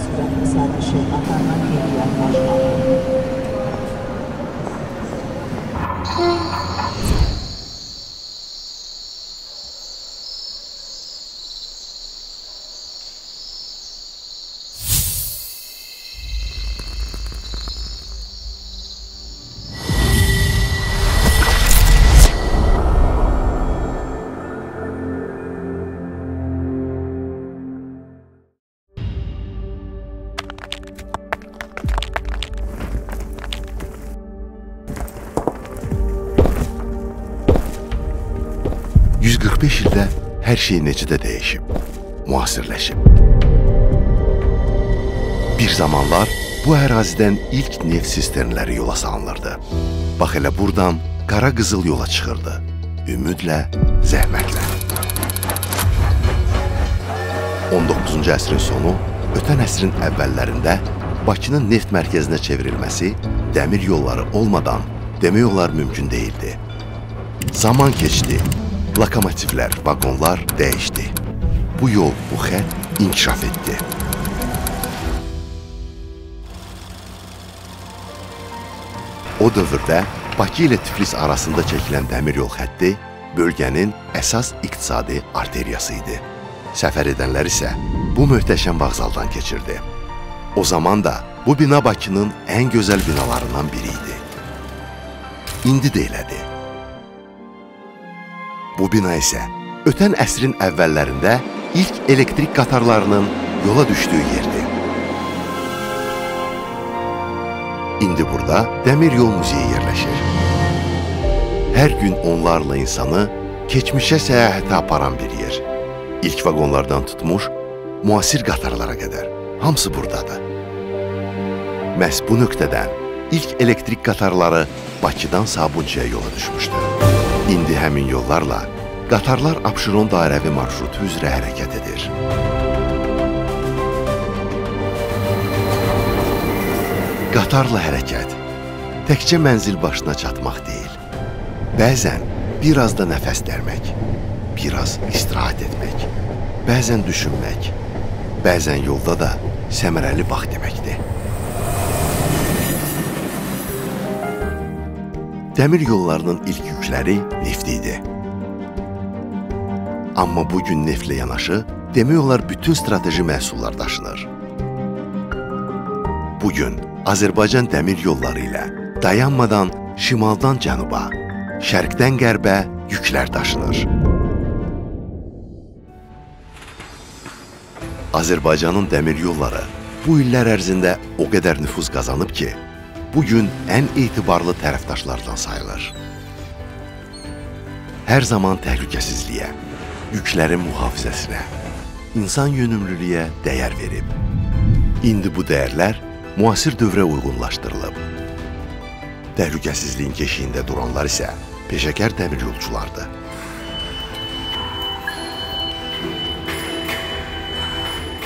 sürətli sərnişin qatarla geriyə başladı. ildə hər şey necə də dəyişib, müasirləşib. Bir zamanlar bu ərazidən ilk neft sisternləri yola salınırdı. Bax elə buradan qara qızıl yola çıxırdı, ümidlə, zəhmətlə. 19-cu əsrin sonu, ötən əsrin əvvəllərində Bakının neft mərkəzinə çevrilməsi dəmir yolları olmadan demək olar mümkün deyildi. Zaman keçdi, lokomotivlər, vaqonlar dəyişdi. Bu yol, bu xətt inkişaf etdi. O dövrdə Bakı ilə Tiflis arasında çəkilən dəmir yol xətti bölgənin əsas iqtisadi arteriyası idi. Səfər edənlər isə bu möhtəşəm vağzaldan keçirdi. O zaman da bu bina Bakının ən gözəl binalarından biri idi. İndi də elədi. Bu bina isə ötən əsrin əvvəllərində ilk elektrik qatarlarının yola düşdüyü yerdir. İndi burada Dəmir Yol Muzeyi yerləşir. Hər gün onlarla insanı keçmişə səyahətə aparan bir yer. İlk vaqonlardan tutmuş, müasir qatarlara qədər hamısı buradadır. Məhz bu nöqtədən ilk elektrik qatarları Bakıdan Sabunçuya yola düşmüşdür. İndi həmin yollarla qatarlar Abşeron dairəvi marşrutu üzrə hərəkət edir. Qatarla hərəkət təkcə mənzil başına çatmaq deyil. Bəzən biraz da nəfəs dərmək, biraz istirahət etmək, bəzən düşünmək, bəzən yolda da səmərəli vaxt deməkdir. Dəmir yollarının ilk yükləri neft idi. Amma bugün neftlə yanaşı, demək olar bütün strateji məhsullar daşınır. Bugün Azərbaycan dəmir yolları ilə dayanmadan şimaldan cənuba, şərqdən qərbə yüklər daşınır. Azərbaycanın dəmir yolları bu illər ərzində o qədər nüfuz qazanıb ki, bugün ən etibarlı tərəfdaşlardan sayılır. Hər zaman təhlükəsizliyə, yüklərin mühafizəsinə, insan yönümlülüyə dəyər verib. İndi bu dəyərlər müasir dövrə uyğunlaşdırılıb. Təhlükəsizliyin keşiyində duranlar isə peşəkar dəmir yolçulardır.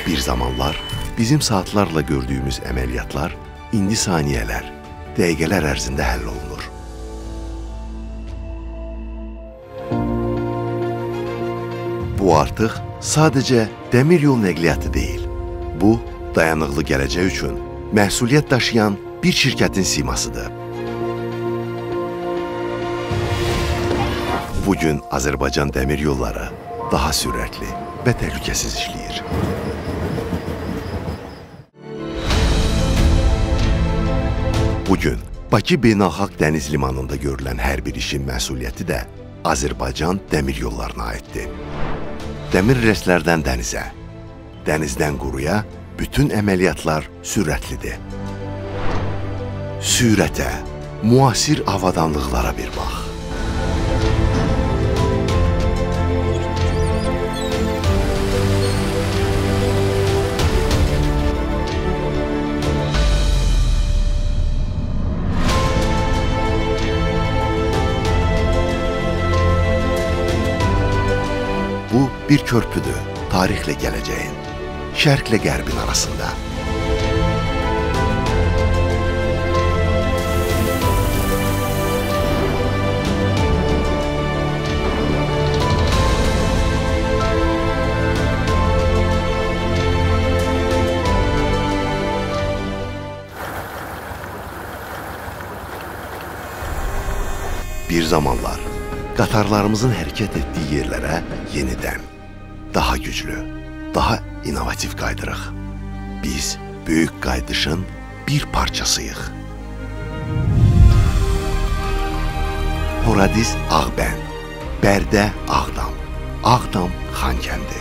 Bir zamanlar bizim saatlarla gördüyümüz əməliyyatlar indi saniyələr, dəqiqələr ərzində həll olunur. Bu artıq sadəcə dəmir yol nəqliyyatı deyil. Bu, dayanıqlı gələcək üçün məsuliyyət daşıyan bir şirkətin simasıdır. Bugün Azərbaycan dəmir yolları daha sürətli və təhlükəsiz işləyir. Bugün Bakı Beynəlxalq Dəniz Limanında görülən hər bir işin məsuliyyəti də Azərbaycan dəmir yollarına aiddir. Dəmir rəslərdən dənizə, dənizdən quruya bütün əməliyyatlar sürətlidir. Sürətə, müasir avadanlıqlara bir bax. Bu bir körpüdür, tarixlə gələcəyin, şərqlə qərbin arasında. Bir zamanlar qatarlarımızın hərəkət etdiyi yerlərə yenidən, daha güclü, daha inovativ qaydırıq. Biz böyük qaydışın bir parçasıyıq. Horadiz Ağbənd, Bərdə Ağdam, Ağdam Xankəndi.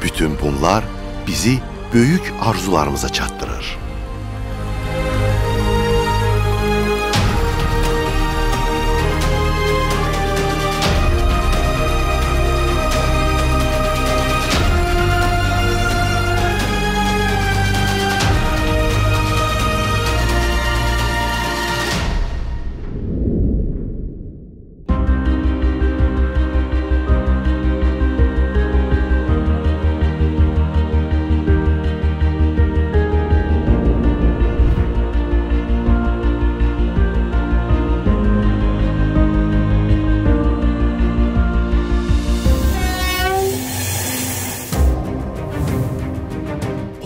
Bütün bunlar bizi böyük arzularımıza çatdırır.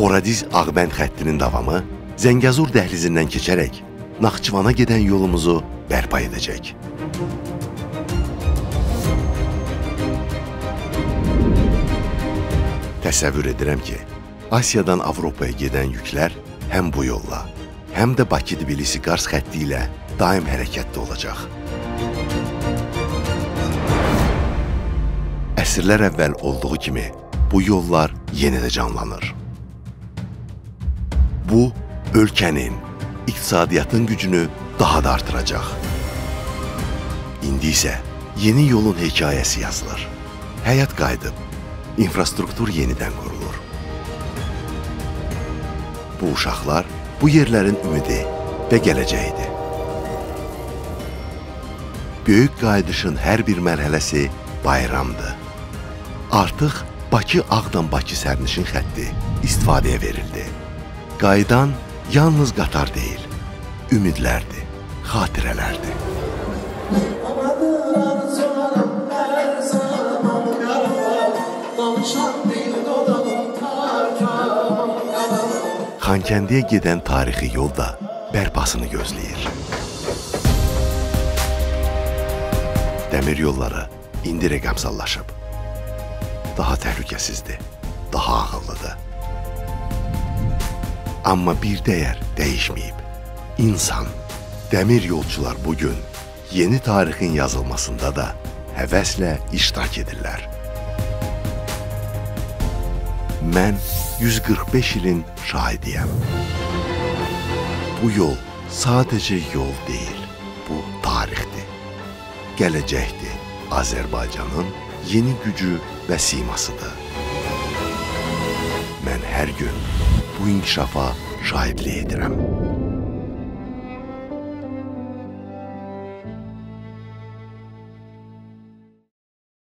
Horadiz Ağbənd xəttinin davamı Zəngəzur dəhlizindən keçərək Naxçıvana gedən yolumuzu bərpa edəcək. Təsəvvür edirəm ki, Asiyadan Avropaya gedən yüklər həm bu yolla, həm də Bakı-Tbilisi-Qars xətti ilə daim hərəkətdə olacaq. Əsrlər əvvəl olduğu kimi bu yollar yenə də canlanır. Bu, ölkənin, iqtisadiyyatın gücünü daha da artıracaq. İndi isə yeni yolun hekayəsi yazılır. Həyat qayıdıb, infrastruktur yenidən qurulur. Bu uşaqlar bu yerlərin ümidi və gələcəyidir. Böyük qayıdışın hər bir mərhələsi bayramdır. Artıq Bakı-Ağdam-Bakı sərnişin xətti istifadəyə verildi. Qayıdan yalnız qatar deyil, ümidlərdir, xatirələrdir. Xankəndiyə gedən tarixi yol da bərpasını gözləyir. Dəmir yolları indi rəqəmsallaşıb. Daha təhlükəsizdir, daha ağıllıdır. Amma bir dəyər dəyişməyib. İnsan, dəmir yolçular bugün yeni tarixin yazılmasında da həvəslə iştirak edirlər. Mən 145 ilin şahidiyəm. Bu yol sadəcə yol deyil, bu tarixdir. Gələcəkdir Azərbaycanın yeni gücü və simasıdır. Mən hər gün bu inkişafa şahidlik edirəm.